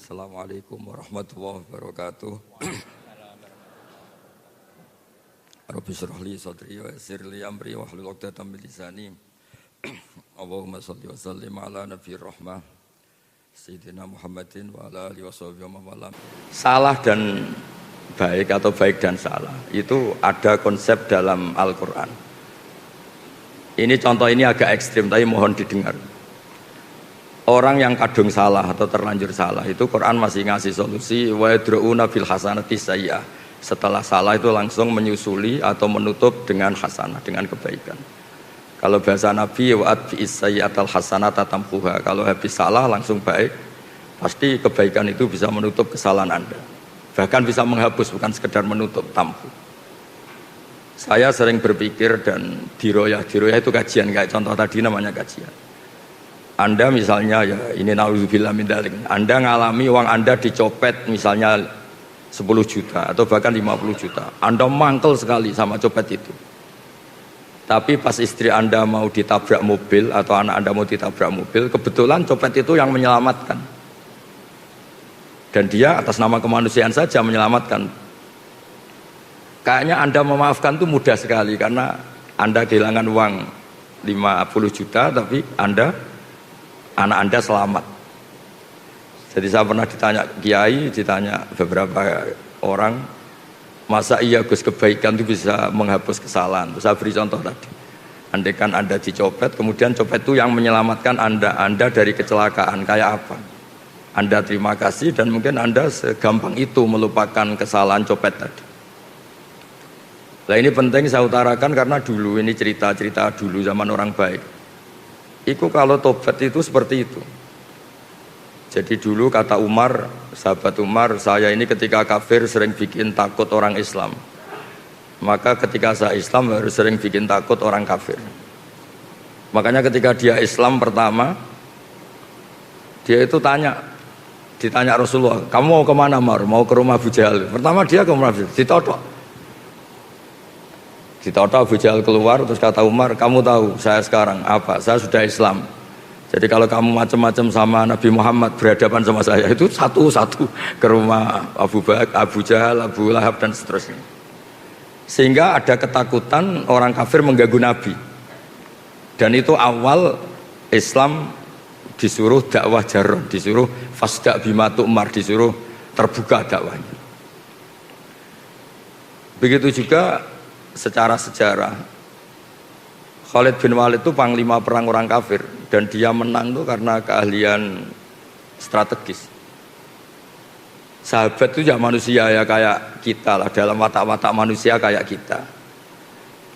Assalamualaikum warahmatullahi wabarakatuh. Rabbi shrah li sadri wa yassir li amri wahlul 'uqdatam min lisani. Allahumma shalli wa sallim ala nabiyir rahmah Sayyidina Muhammadin wa ala alihi washabihi wa man. Salah dan baik atau baik dan salah itu ada konsep dalam Al-Qur'an. Ini contoh ini agak ekstrim tapi mohon didengar. Orang yang kadung salah atau terlanjur salah itu Quran masih ngasih solusi wa yadruna bil hasanati sayyi'ah. Setelah salah itu langsung menyusuli atau menutup dengan hasanah, dengan kebaikan. Kalau bahasa Nabi wa'at bi sayyi'atal hasanata tamhuha. Kalau habis salah langsung baik, pasti kebaikan itu bisa menutup kesalahan Anda. Bahkan bisa menghapus, bukan sekedar menutup, tamhu. Saya sering berpikir dan diroyah itu kajian kayak contoh tadi namanya kajian. Anda misalnya ya ini nauzubillah min dzalik. Anda ngalami uang Anda dicopet misalnya 10 juta atau bahkan 50 juta. Anda mangkel sekali sama copet itu. Tapi pas istri Anda mau ditabrak mobil atau anak Anda mau ditabrak mobil, kebetulan copet itu yang menyelamatkan. Dan dia atas nama kemanusiaan saja menyelamatkan. Kayaknya Anda memaafkan itu mudah sekali karena Anda kehilangan uang 50 juta tapi anak Anda selamat. Jadi saya pernah ditanya kiai, ditanya beberapa orang, masa iya Gus kebaikan itu bisa menghapus kesalahan? Terus saya beri contoh tadi. Andaikan Anda dicopet, kemudian copet itu yang menyelamatkan Anda dari kecelakaan, kayak apa? Anda terima kasih dan mungkin Anda segampang itu melupakan kesalahan copet tadi. Nah ini penting saya utarakan karena dulu ini cerita-cerita dulu zaman orang baik. Itu kalau tobat itu seperti itu. Jadi dulu kata Umar, sahabat Umar, saya ini ketika kafir sering bikin takut orang Islam. Maka ketika saya Islam harus sering bikin takut orang kafir. Makanya ketika dia Islam pertama, dia itu ditanya Rasulullah, kamu mau kemana Mar? Mau ke rumah Abu Jahal. Pertama dia ke rumah Abu Jahal, ditotok Abu Jahal keluar, terus kata Umar, kamu tahu saya sekarang apa? Saya sudah Islam. Jadi kalau kamu macam-macam sama Nabi Muhammad berhadapan sama saya, itu satu-satu ke rumah Abu Jahal, Abu Lahab dan seterusnya. Sehingga ada ketakutan orang kafir mengganggu Nabi. Dan itu awal Islam disuruh dakwah jarrah, disuruh fasda' bima tu'mar, disuruh terbuka dakwahnya. Begitu juga secara sejarah Khalid bin Walid itu panglima perang orang kafir dan dia menang itu karena keahlian strategis. Sahabat itu ya manusia ya kayak kita lah, dalam watak-watak manusia kayak kita.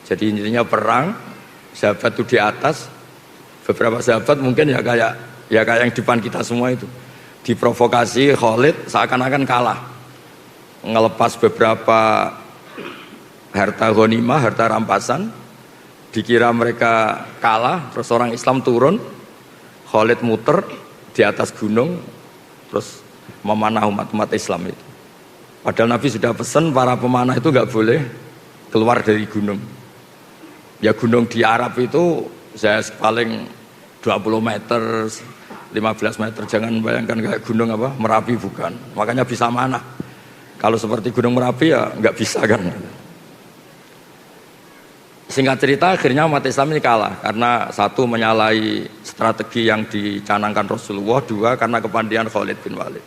Jadi intinya perang, sahabat itu di atas, beberapa sahabat mungkin ya kayak yang depan kita semua itu. Diprovokasi Khalid seakan-akan kalah, ngelepas beberapa harta ghanimah, harta rampasan, dikira mereka kalah, terus orang Islam turun, Khalid muter di atas gunung, terus memanah umat Islam itu. Padahal Nabi sudah pesan para pemanah itu nggak boleh keluar dari gunung. Ya gunung di Arab itu saya paling 20 meter, 15 meter, jangan bayangkan kayak gunung apa Merapi, bukan. Makanya bisa manah. Kalau seperti gunung Merapi ya nggak bisa kan. Singkat cerita akhirnya umat Islam ini kalah karena satu menyalahi strategi yang dicanangkan Rasulullah, dua karena kepandian Khalid bin Walid.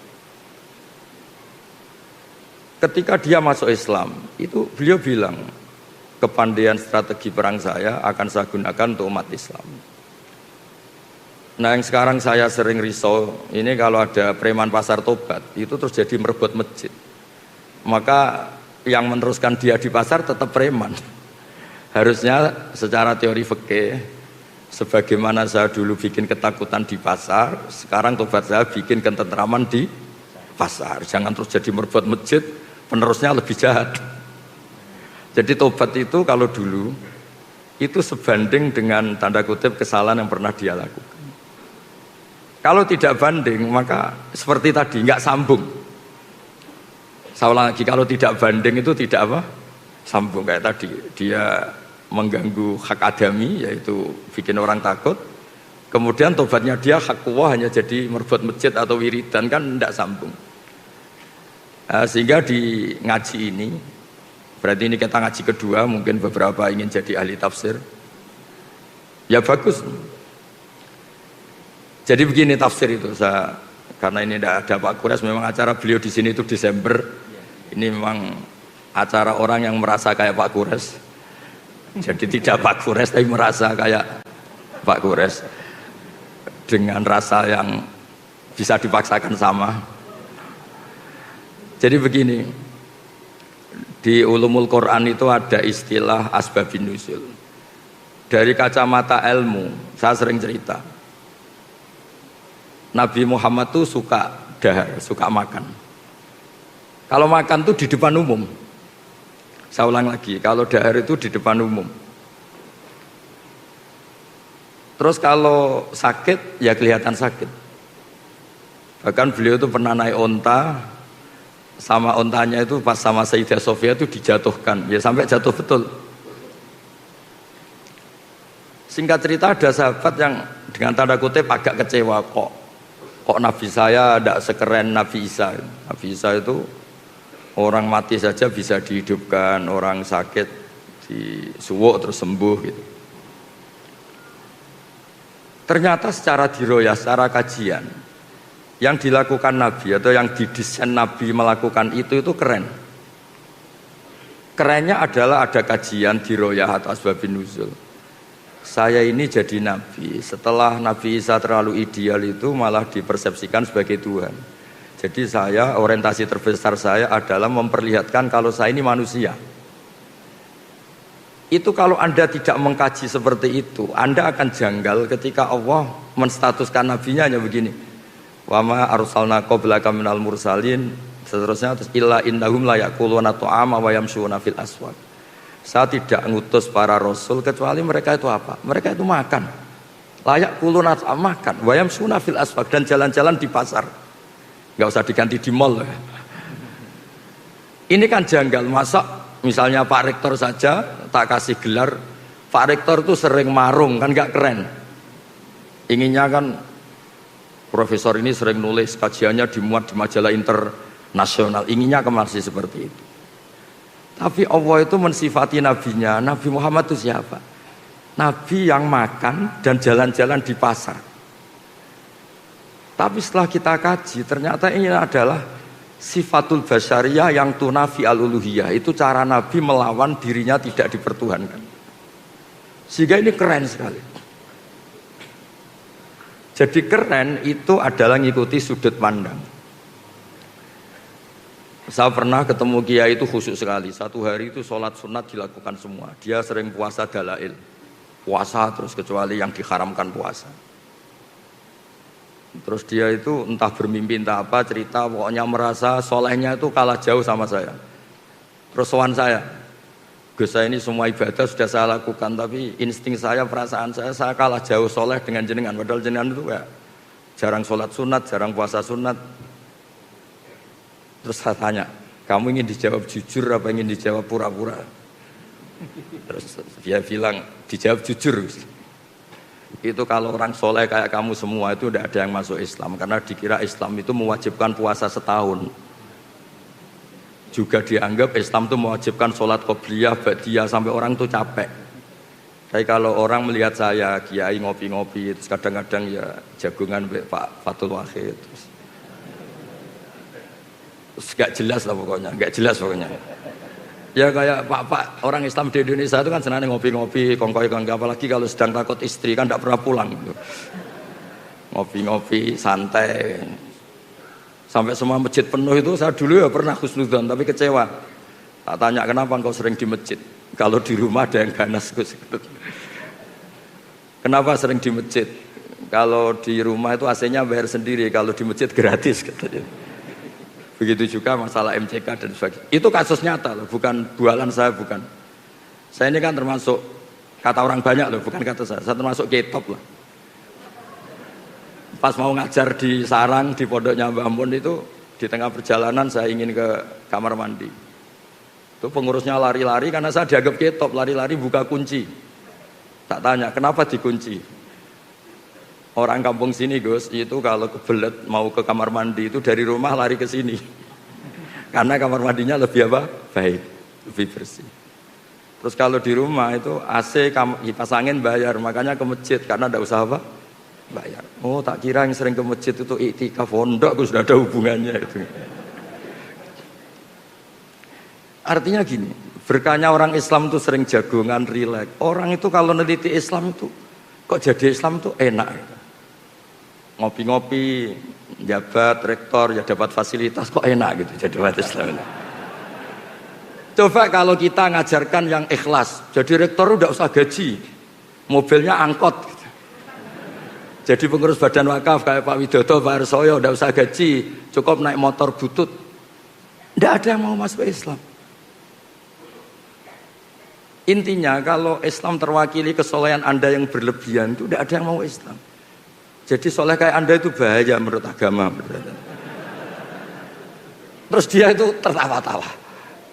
Ketika dia masuk Islam itu beliau bilang kepandian strategi perang saya akan saya gunakan untuk umat Islam. Nah yang sekarang saya sering risau ini kalau ada preman pasar tobat itu terus jadi merebut masjid, maka yang meneruskan dia di pasar tetap preman. Harusnya secara teori fikih, sebagaimana saya dulu bikin ketakutan di pasar, sekarang tobat saya bikin ketentraman di pasar. Jangan terus jadi merebut masjid, penerusnya lebih jahat. Jadi tobat itu kalau dulu, itu sebanding dengan tanda kutip kesalahan yang pernah dia lakukan. Kalau tidak banding, maka seperti tadi, nggak sambung. Saya ulang lagi, kalau tidak banding itu tidak apa? Sambung kayak tadi, dia mengganggu hak adami, yaitu bikin orang takut, Kemudian tobatnya dia hakuwah hanya jadi merbuat masjid atau wiridan, kan tidak sambung. Sehingga di ngaji ini, berarti ini kita ngaji kedua, mungkin beberapa ingin jadi ahli tafsir. Ya bagus. Jadi begini tafsir itu, karena ini tidak ada Pak Kures, memang acara beliau di sini itu Desember. Ini memang acara orang yang merasa kayak Pak Kures. Jadi tidak Pak Kures tapi merasa kayak Pak Kures. Dengan rasa yang bisa dipaksakan sama. Jadi begini, di ulumul Quran itu ada istilah asbabun nuzul. Dari kacamata ilmu, saya sering cerita. Nabi Muhammad tuh suka dahar, suka makan. Kalau makan tuh di depan umum. Saya ulang lagi, kalau dahar itu di depan umum. Terus kalau sakit, ya kelihatan sakit. Bahkan beliau itu pernah naik onta, sama ontanya itu pas sama Sayyidah Sofia itu dijatuhkan. Ya sampai jatuh betul. Singkat cerita ada sahabat yang dengan tanda kutip agak kecewa, kok Nabi saya tidak sekeren Nabi Isa. Nabi Isa itu orang mati saja bisa dihidupkan, orang sakit disuwuk terus sembuh gitu. Ternyata secara diroyah, secara kajian, yang dilakukan Nabi atau yang didesain Nabi melakukan itu keren. Kerennya adalah ada kajian diroyah atau asbabun nuzul. Saya ini jadi Nabi, setelah Nabi Isa terlalu ideal itu malah dipersepsikan sebagai Tuhan. Jadi saya, orientasi terbesar saya adalah memperlihatkan kalau saya ini manusia. Itu kalau Anda tidak mengkaji seperti itu, Anda akan janggal ketika Allah menstatuskan nabinya hanya begini. Wa ma arsalna qablaka minal mursalin, seterusnya terus illa innahum la yaquluna ta'ama wa yamshuna fil aswaq. Saya tidak ngutus para rasul kecuali mereka itu apa? Mereka itu makan. Layak kuluna makan, wa yamshuna fil aswaq, dan jalan-jalan di pasar. Enggak usah diganti di mall. Ini kan janggal, masa misalnya Pak Rektor saja tak kasih gelar Pak Rektor itu sering marung, kan gak keren. Inginnya kan profesor ini sering nulis, kajiannya dimuat di majalah internasional, inginnya masih seperti itu. Tapi Allah itu mensifati nabinya, Nabi Muhammad itu siapa? Nabi yang makan dan jalan-jalan di pasar. Tapi setelah kita kaji, ternyata ini adalah sifatul basyariyah yang tunafi al-uluhiyah. Itu cara Nabi melawan dirinya tidak dipertuhankan. Sehingga ini keren sekali. Jadi keren itu adalah ngikuti sudut pandang. Saya pernah ketemu kiai itu khusyuk sekali. Satu hari itu sholat sunat dilakukan semua. Dia sering puasa dalail. Puasa terus kecuali yang diharamkan puasa. Terus dia itu entah bermimpi entah apa cerita, pokoknya merasa solehnya itu kalah jauh sama saya. Terus sowan saya, Gus, saya ini semua ibadah sudah saya lakukan, tapi insting saya, perasaan saya kalah jauh soleh dengan jenengan. Padahal jenengan itu ya jarang sholat sunat, jarang puasa sunat. Terus saya tanya, kamu ingin dijawab jujur apa ingin dijawab pura-pura? Terus dia bilang, dijawab jujur. Itu kalau orang soleh kayak kamu semua itu tidak ada yang masuk Islam, karena dikira Islam itu mewajibkan puasa setahun. Juga dianggap Islam itu mewajibkan sholat qobliyah, ba'diyah, sampai orang itu capek. Tapi kalau orang melihat saya kiai ngopi-ngopi, terus kadang-kadang ya jagungan Pak Fatul Wahid, terus gak jelas lah pokoknya, gak jelas pokoknya. Ya kayak Pak orang Islam di Indonesia itu kan senang ngopi-ngopi, kongkoi-kongkoi, apalagi kalau sedang takut istri kan tidak pernah pulang. Ngopi-ngopi, santai. Sampai semua masjid penuh itu, saya dulu ya pernah husnudzon tapi kecewa. Tak tanya kenapa engkau sering di masjid, kalau di rumah ada yang ganas. Kenapa sering di masjid? Kalau di rumah itu AC-nya bayar sendiri, kalau di masjid gratis katanya. Begitu juga masalah MCK dan sebagainya. Itu kasus nyata loh, bukan bualan saya, bukan. Saya ini kan termasuk, kata orang banyak loh, bukan kata saya termasuk K-top lah. Pas mau ngajar di sarang, di pondoknya Mbah Mun itu, di tengah perjalanan saya ingin ke kamar mandi. Itu pengurusnya lari-lari karena saya dianggap K-top, lari-lari buka kunci. Tak tanya, kenapa dikunci? Orang kampung sini Gus, itu kalau kebelet mau ke kamar mandi itu dari rumah lari ke sini. Karena kamar mandinya lebih apa? Baik, lebih bersih. Terus kalau di rumah itu AC kipas angin bayar, makanya ke masjid karena tidak usah apa? Bayar. Oh, tak kira yang sering ke masjid itu iktikaf pondok, Gus, sudah ada hubungannya itu. Artinya gini, berkahnya orang Islam itu sering jagongan, rileks. Orang itu kalau neliti Islam itu kok jadi Islam itu enak gitu. Ngopi-ngopi, jabat, rektor, ya dapat fasilitas, kok enak gitu jadi umat Islam. Coba kalau kita ngajarkan yang ikhlas, jadi rektor udah usah gaji, mobilnya angkot gitu. Jadi pengurus badan wakaf kayak Pak Widodo, Pak Arsoyo udah usah gaji, cukup naik motor butut. Tidak ada yang mau masuk Islam. Intinya kalau Islam terwakili kesolehan Anda yang berlebihan itu tidak ada yang mau Islam. Jadi soleh kayak Anda itu bahaya menurut agama. Terus dia itu tertawa-tawa.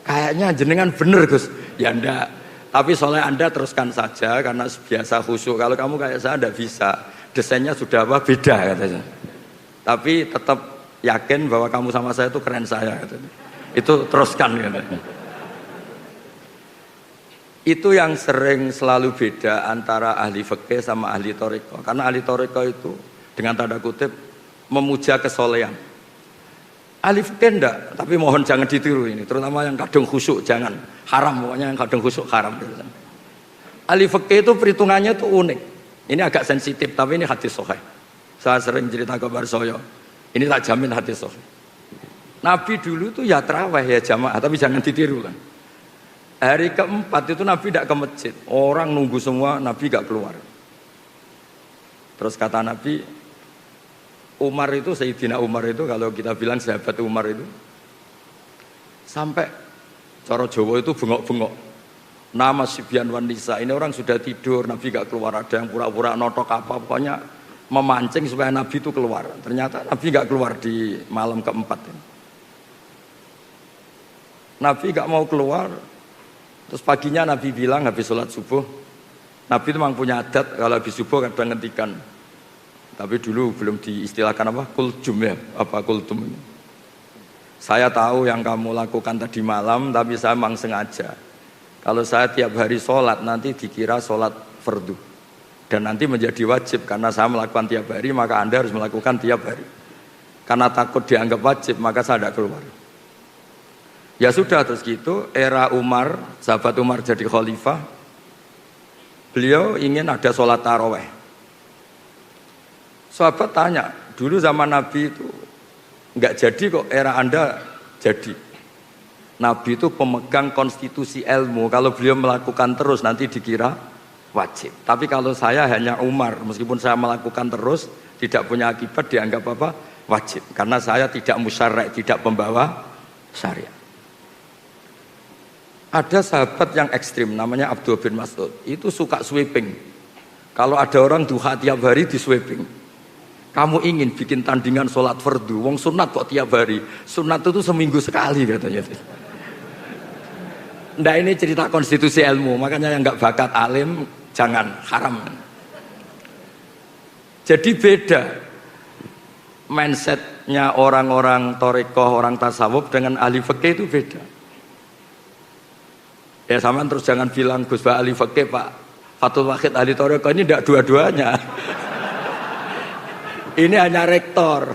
Kayaknya jenengan bener Gus. Ya enggak. Tapi soleh Anda teruskan saja karena biasa khusyuk. Kalau kamu kayak saya enggak bisa. Desainnya sudah apa? Beda katanya. Tapi tetap yakin bahwa kamu sama saya itu keren saya katanya. Itu teruskan katanya. Itu yang sering selalu beda antara ahli fikih sama ahli thariqah. Karena ahli thariqah itu dengan tanda kutip memuja kesolehan. Ahli fikih enggak, tapi mohon jangan ditiru ini, terutama yang kadung khusyuk jangan. Haram pokoknya yang kadung khusyuk haram. Ahli fikih itu perhitungannya itu unik. Ini agak sensitif tapi ini hadis sahih. Saya sering cerita ke Barsoyo. Ini tak jamin hadis sahih. Nabi dulu tuh ya tarawih ya jamaah, tapi jangan ditiru kan. Hari keempat itu Nabi tidak ke masjid. Orang nunggu semua, Nabi gak keluar. Terus kata Nabi, Umar itu, Sayyidina Umar itu, kalau kita bilang sahabat Umar itu, sampai cara Jawa itu bengok-bengok. Nama Sibyan wan Nisa, ini orang sudah tidur, Nabi gak keluar. Ada yang pura-pura notok apa, pokoknya memancing supaya Nabi itu keluar. Ternyata Nabi gak keluar di malam keempat ini. Nabi gak mau keluar. Terus paginya Nabi bilang habis sholat subuh, Nabi itu memang punya adat kalau habis subuh kadang ngentikan. Tapi dulu belum diistilahkan apa? Kultum ya, apa kultum ini. Saya tahu yang kamu lakukan tadi malam, tapi saya memang sengaja. Kalau saya tiap hari sholat, nanti dikira sholat fardu. Dan nanti menjadi wajib, karena saya melakukan tiap hari, maka Anda harus melakukan tiap hari. Karena takut dianggap wajib, maka saya tidak keluar. Ya sudah, terus gitu, era Umar, sahabat Umar jadi khalifah, beliau ingin ada sholat taraweh. Sahabat tanya, dulu zaman Nabi itu enggak jadi kok, era Anda jadi. Nabi itu pemegang konstitusi ilmu, kalau beliau melakukan terus nanti dikira wajib. Tapi kalau saya hanya Umar, meskipun saya melakukan terus, tidak punya akibat dianggap apa? Wajib. Karena saya tidak musyarrak, tidak pembawa syariat. Ada sahabat yang ekstrim namanya Abdul bin Mas'ud, itu suka sweeping. Kalau ada orang duha tiap hari di sweeping. Kamu ingin bikin tandingan sholat fardu, wong sunat kok tiap hari. Sunat itu seminggu sekali katanya. Nah ini cerita konstitusi ilmu, makanya yang nggak bakat alim jangan, haram. Jadi beda mindsetnya orang-orang thariqah, orang tasawuf dengan ahli fikih itu beda. Ya sama terus jangan bilang Gus Ba ahli fikih, Pak Fathul Wahid ahli thariqah, ini tidak dua-duanya. Ini hanya rektor.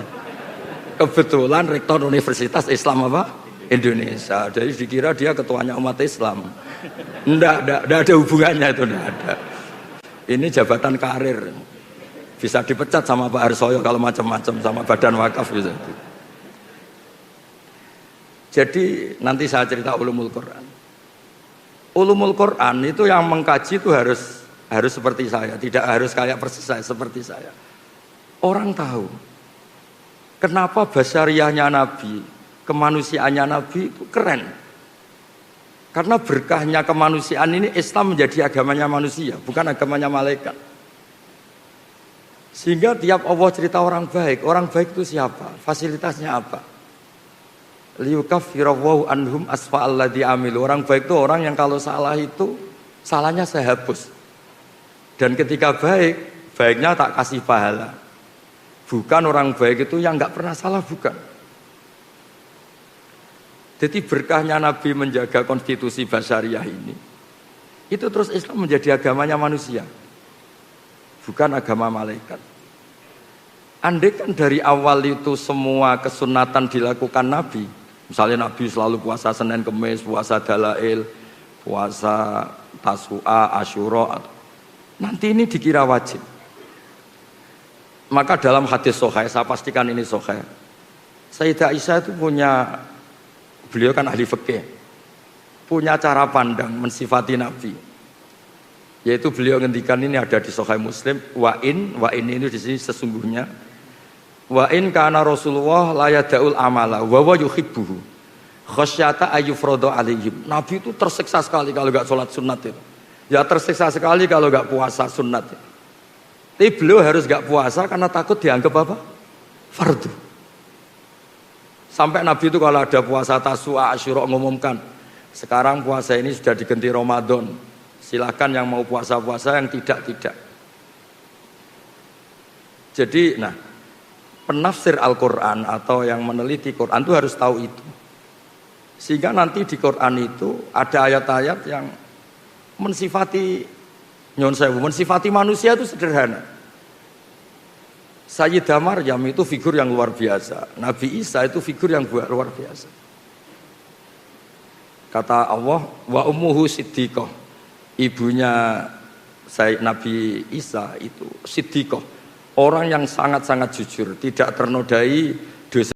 Kebetulan rektor Universitas Islam apa? Indonesia. Jadi dikira dia ketuanya umat Islam. Enggak ada hubungannya itu, enggak ada. Ini jabatan karir. Bisa dipecat sama Pak Arsoyo kalau macam-macam, sama badan wakaf bisa. Jadi nanti saya cerita ulumul Quran. Ulumul Quran itu yang mengkaji itu harus seperti saya, tidak harus kayak persis saya, seperti saya. Orang tahu kenapa basyariahnya Nabi, kemanusiaannya Nabi itu keren. Karena berkahnya kemanusiaan ini Islam menjadi agamanya manusia, bukan agamanya malaikat. Sehingga tiap Allah cerita orang baik itu siapa? Fasilitasnya apa? Liyukaffirallahu anhum asfa'alladzi amilu. Orang baik itu orang yang kalau salah itu salahnya saya hapus. Dan ketika baik baiknya tak kasih pahala. Bukan orang baik itu yang nggak pernah salah, bukan. Jadi berkahnya Nabi menjaga konstitusi basyariah ini, itu terus Islam menjadi agamanya manusia, bukan agama malaikat. Andai kan dari awal itu semua kesunatan dilakukan Nabi, misalnya Nabi selalu puasa Senin Kemis, puasa Dalail, puasa Tasu'a, Asyura, nanti ini dikira wajib. Maka dalam hadis sahih, saya pastikan ini sahih, Sayyidah Aisyah itu beliau kan ahli fikih, punya cara pandang mensifati Nabi. Yaitu beliau ngendikan, ini ada di Sahih Muslim, wa in ini di sini sesungguhnya, wa in kana Rasulullah la yada'ul amala wa wa yuhibbuhu khasyata ayyufradu alaihim. Nabi itu tersiksa sekali kalau enggak sholat sunat itu. Ya tersiksa sekali kalau enggak puasa sunat itu. Tapi beliau harus enggak puasa karena takut dianggap apa? Fardu. Sampai Nabi itu kalau ada puasa Tasu'a, Asyura ngumumkan, sekarang puasa ini sudah diganti Ramadan. Silakan yang mau puasa-puasa, yang tidak. Jadi, penafsir Al-Quran atau yang meneliti Quran itu harus tahu itu. Sehingga nanti di Quran itu ada ayat-ayat yang mensifati manusia itu sederhana. Sayyidah Maryam itu figur yang luar biasa. Nabi Isa itu figur yang luar biasa. Kata Allah, wa ummuhu siddiqah. Ibunya Nabi Isa itu siddiqah. Orang yang sangat-sangat jujur, tidak ternodai